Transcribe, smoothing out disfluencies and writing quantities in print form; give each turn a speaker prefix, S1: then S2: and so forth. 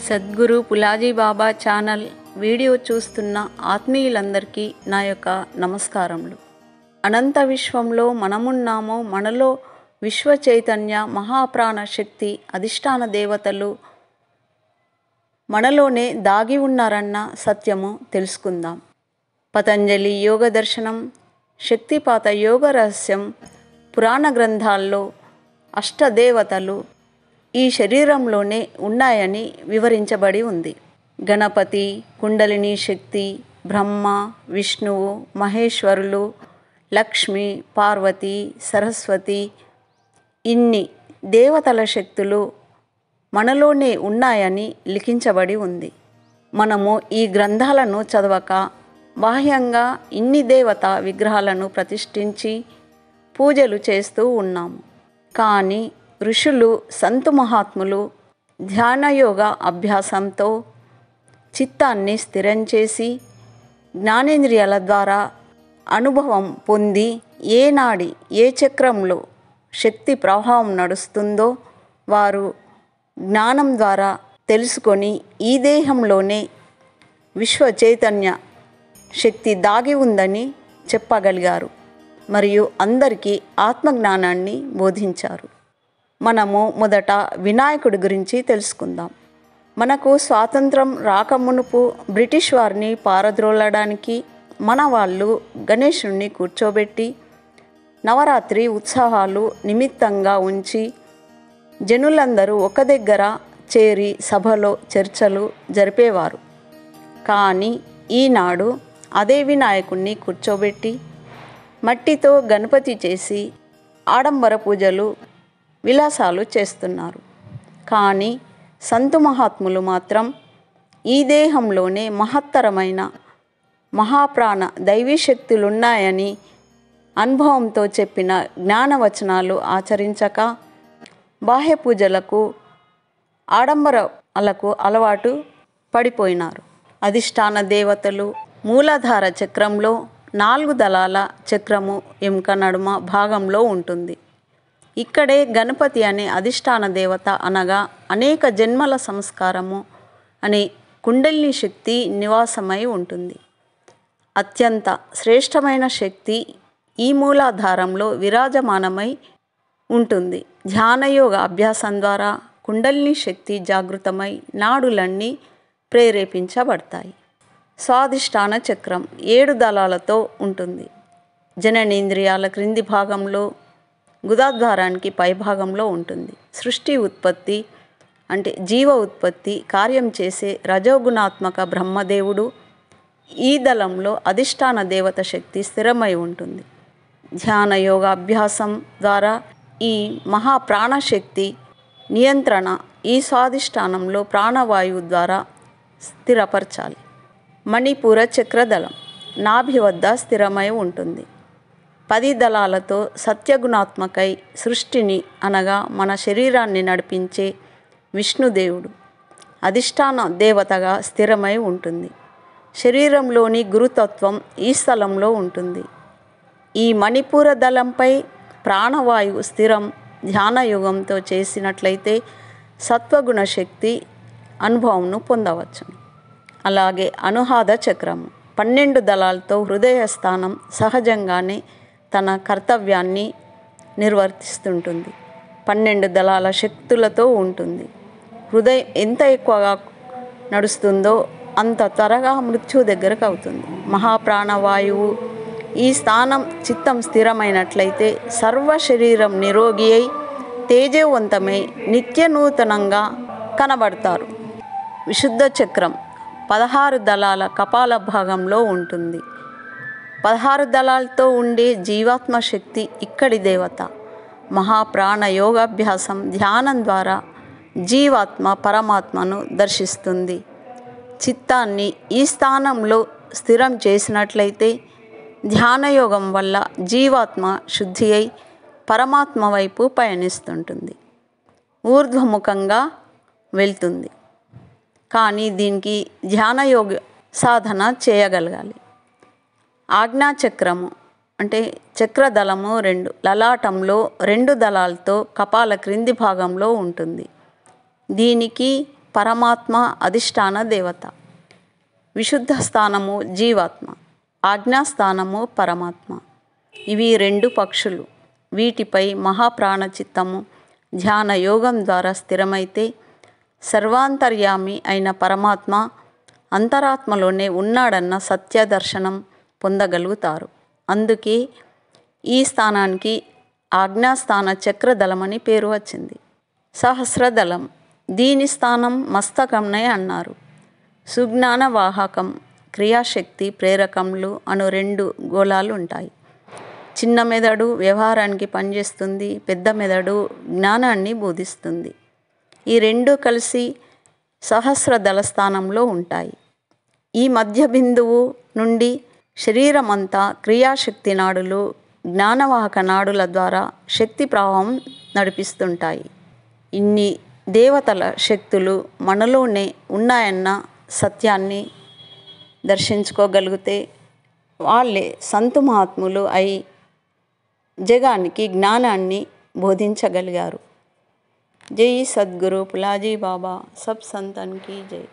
S1: సద్గురు పులాజీ బాబా channel video చూస్తున్న ఆత్మీయులందరికీ నా యొక్క నమస్కారములు. అనంత విశ్వంలో మనమున్నామో, మనలో విశ్వ చైతన్య మహాప్రాణ శక్తి అధిష్టాన దేవతలు మనలోనే దాగి ఉన్నారన్న సత్యము తెలుసుకుందాం. పతంజలి యోగ దర్శనం, శక్తిపాత యోగ రహస్యం, పురాణ గ్రంథాల్లో అష్టదేవతలు ఈ శరీరంలోనే ఉన్నాయని వివరించబడి ఉంది. గణపతి, కుండలిని శక్తి, బ్రహ్మ, విష్ణువు, మహేశ్వరులు, లక్ష్మి, పార్వతి, సరస్వతి, ఇన్ని దేవతల శక్తులు మనలోనే ఉన్నాయని లిఖించబడి ఉంది. మనము ఈ గ్రంథాలను చదవక బాహ్యంగా ఇన్ని దేవతా విగ్రహాలను ప్రతిష్ఠించి పూజలు చేస్తూ ఉన్నాము. కానీ ఋషులు, సంతు మహాత్ములు ధ్యానయోగ అభ్యాసంతో చిత్తాన్ని స్థిరం చేసి జ్ఞానేంద్రియాల ద్వారా అనుభవం పొంది ఏ నాడి ఏ చక్రంలో శక్తి ప్రవాహం నడుస్తుందో వారు జ్ఞానం ద్వారా తెలుసుకొని ఈ దేహంలోనే విశ్వ చైతన్య శక్తి దాగి ఉందని చెప్పగలిగారు మరియు అందరికీ ఆత్మజ్ఞానాన్ని బోధించారు. మనము మొదట వినాయకుడి గురించి తెలుసుకుందాం. మనకు స్వాతంత్రం రాకమునుపు బ్రిటిష్ వారిని పారద్రోలడానికి మన వాళ్ళు గణేశుణ్ణి కూర్చోబెట్టి నవరాత్రి ఉత్సవాలు నిమిత్తంగా ఉంచి జనులందరూ ఒక దగ్గర చేరి సభలో చర్చలు జరిపేవారు. కానీ ఈనాడు అదే వినాయకుణ్ణి కూర్చోబెట్టి మట్టితో గణపతి చేసి ఆడంబర పూజలు విలాసాలు చేస్తున్నారు. కానీ సంతు మహాత్ములు మాత్రం ఈ దేహంలోనే మహత్తరమైన మహాప్రాణ దైవీ శక్తులున్నాయని అనుభవంతో చెప్పిన జ్ఞానవచనాలు ఆచరించక బాహ్య పూజలకు ఆడంబరాలకు అలవాటు పడిపోయినారు. అధిష్టాన దేవతలు మూలాధార చక్రంలో 4 దళాల చక్రము ఎముక నడుమ భాగంలో ఉంటుంది. ఇక్కడే గణపతి అనే అధిష్టాన దేవత అనగా అనేక జన్మల సంస్కారము అనే కుండలిని శక్తి నివాసమై ఉంటుంది. అత్యంత శ్రేష్టమైన శక్తి ఈ మూలాధారంలో విరాజమానమై ఉంటుంది. ధ్యానయోగ అభ్యాసం ద్వారా కుండలిని శక్తి జాగృతమై నాడులన్నీ ప్రేరేపించబడతాయి. స్వాధిష్టాన చక్రం 7 దళాలతో ఉంటుంది. జననేంద్రియాల క్రింది భాగంలో, గుదాద్వారానికి పై భాగంలో ఉంటుంది. సృష్టి ఉత్పత్తి అంటే జీవ ఉత్పత్తి కార్యం చేసే రజోగుణాత్మక బ్రహ్మదేవుడు ఈ దళంలో అధిష్టాన దేవత శక్తి స్థిరమై ఉంటుంది. ధ్యాన యోగ అభ్యాసం ద్వారా ఈ మహాప్రాణశక్తి నియంత్రణ ఈ స్వాధిష్టానంలో ప్రాణవాయువు ద్వారా స్థిరపరచాలి. మణిపూర చక్రదళం నాభి వద్ద స్థిరమై ఉంటుంది. 10 దళాలతో సత్యగుణాత్మకై సృష్టిని అనగా మన శరీరాన్ని నడిపించే విష్ణుదేవుడు అధిష్టాన దేవతగా స్థిరమై ఉంటుంది. శరీరంలోని గురుతత్వం ఈ స్థలంలో ఉంటుంది. ఈ మణిపూర దళంపై ప్రాణవాయువు స్థిరం ధ్యానయోగంతో చేసినట్లయితే సత్వగుణ శక్తి అనుభవంను పొందవచ్చు. అలాగే అనుహాద చక్రము 12 దళాలతో హృదయ స్థానం సహజంగానే తన కర్తవ్యాన్ని నిర్వర్తిస్తుంటుంది. 12 దళాల శక్తులతో ఉంటుంది. హృదయం ఎంత ఎక్కువగా నడుస్తుందో అంత త్వరగా మృత్యు దగ్గరకు అవుతుంది. మహాప్రాణవాయువు ఈ స్థానం చిత్తం స్థిరమైనట్లయితే సర్వ శరీరం నిరోగి అయి తేజవంతమై నిత్య నూతనంగా కనబడతారు. విశుద్ధ చక్రం 16 దళాల కపాల భాగంలో ఉంటుంది. 16 దళాలతో ఉండే జీవాత్మ శక్తి ఇక్కడి దేవత. మహాప్రాణ యోగాభ్యాసం ధ్యానం ద్వారా జీవాత్మ పరమాత్మను దర్శిస్తుంది. చిత్తాన్ని ఈ స్థానంలో స్థిరం చేసినట్లయితే ధ్యానయోగం వల్ల జీవాత్మ శుద్ధి అయి పరమాత్మ వైపు పయనిస్తుంటుంది, ఊర్ధ్వముఖంగా వెళ్తుంది. కానీ దీనికి ధ్యానయోగ సాధన చేయగలగాలి. ఆజ్ఞాచక్రము అంటే చక్రదళము 2 లలాటంలో 2 దళాలతో కపాల క్రింది భాగంలో ఉంటుంది. దీనికి పరమాత్మ అధిష్టాన దేవత. విశుద్ధ స్థానము జీవాత్మ, ఆజ్ఞాస్థానము పరమాత్మ. ఇవి రెండు పక్షులు. వీటిపై మహాప్రాణచిత్తము ధ్యాన యోగం ద్వారా స్థిరమైతే సర్వాంతర్యామి అయిన పరమాత్మ అంతరాత్మలోనే ఉన్నాడన్న సత్య దర్శనం పొందగలుగుతారు. అందుకే ఈ స్థానానికి ఆజ్ఞాస్థాన చక్రదళమని పేరు వచ్చింది. సహస్రదళం, దీని స్థానం మస్తకంనే అన్నారు. సుజ్ఞాన వాహకం, క్రియాశక్తి ప్రేరకములు అను రెండు గోళాలు ఉంటాయి. చిన్న మెదడు వ్యవహారానికి పనిచేస్తుంది, పెద్ద మెదడు జ్ఞానాన్ని బోధిస్తుంది. ఈ రెండు కలిసి సహస్రదళ స్థానంలో ఉంటాయి. ఈ మధ్య బిందువు నుండి శరీరమంతా క్రియాశక్తి నాడులు, జ్ఞానవాహక నాడుల ద్వారా శక్తి ప్రవాహం నడిపిస్తుంటాయి. ఇన్ని దేవతల శక్తులు మనలోనే ఉన్నాయన్న సత్యాన్ని దర్శించుకోగలిగితే వాళ్ళే సంతు మహాత్ములు అయి జగానికి జ్ఞానాన్ని బోధించగలిగారు. జై సద్గురు పులాజీ బాబా, సబ్ సంతన్ కీ జై.